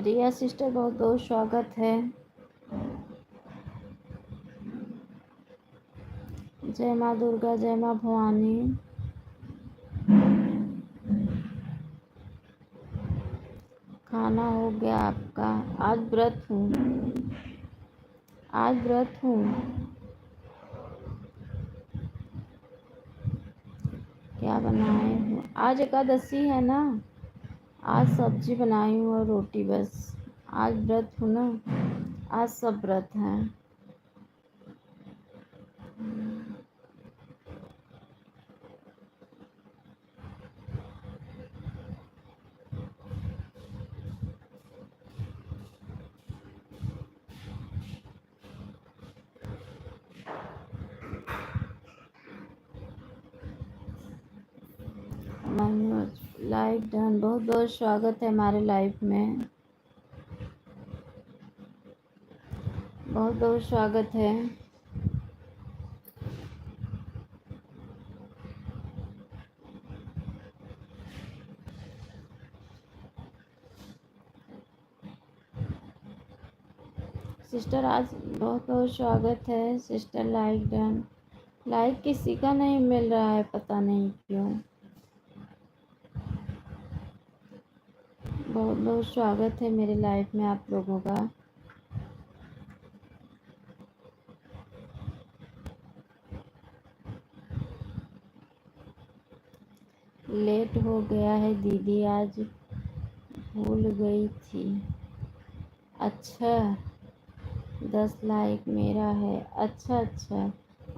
रिया sister बहुत बहुत स्वागत है। जय माँ दुर्गा, जय माँ भवानी। खाना हो गया आपका? आज व्रत हूँ, आज व्रत हूँ। क्या बनाए हो? आज एकादशी है ना, आज सब्जी बनाई हूँ और रोटी बस। आज व्रत हूँ ना, आज सब व्रत हैं। लाइव डन, बहुत बहुत स्वागत है हमारे लाइव में, बहुत बहुत स्वागत है। सिस्टर आज बहुत बहुत स्वागत है सिस्टर। लाइक डन, लाइक किसी का नहीं मिल रहा है, पता नहीं क्यों। बहुत बहुत स्वागत है मेरे लाइफ में आप लोगों का। लेट हो गया है दीदी, आज भूल गई थी। अच्छा, 10 लाइक मेरा है। अच्छा अच्छा,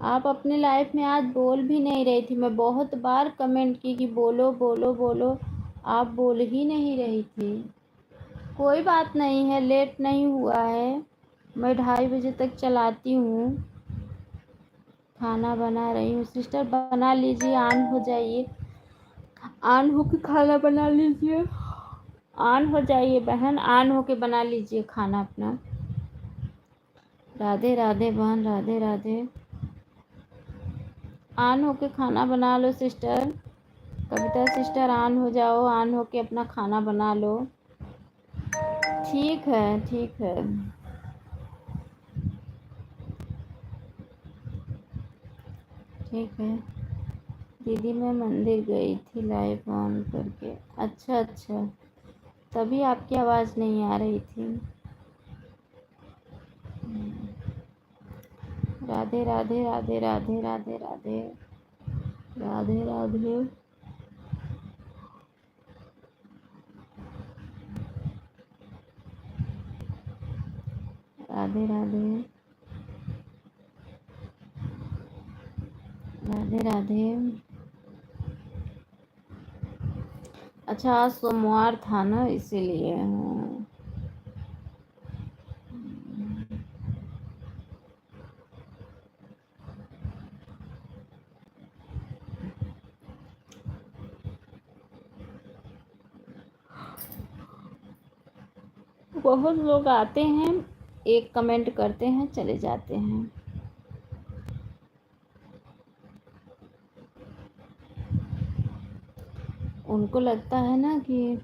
आप अपने लाइफ में आज बोल भी नहीं रही थी। मैं बहुत बार कमेंट की कि बोलो बोलो बोलो, आप बोल ही नहीं रही थी। कोई बात नहीं है, लेट नहीं हुआ है। मैं 2:30 बजे तक चलाती हूँ। खाना बना रही हूँ सिस्टर, बना लीजिए, ऑन हो जाइए, ऑन होके खाना बना लीजिए। ऑन हो जाइए बहन, ऑन होके बना लीजिए खाना अपना। राधे राधे बहन, राधे राधे। ऑन होके खाना बना लो सिस्टर। कविता सिस्टर ऑन हो जाओ, ऑन होके अपना खाना बना लो। ठीक है, ठीक है, ठीक है। दीदी मैं मंदिर गई थी लाइव ऑन करके। अच्छा अच्छा, तभी आपकी आवाज़ नहीं आ रही थी। राधे राधे राधे राधे राधे राधे राधे राधे। राधे राधे राधे राधे। अच्छा, आज सोमवार था ना, इसीलिए। बहुत लोग आते हैं, एक कमेंट करते हैं, चले जाते हैं। उनको लगता है ना कि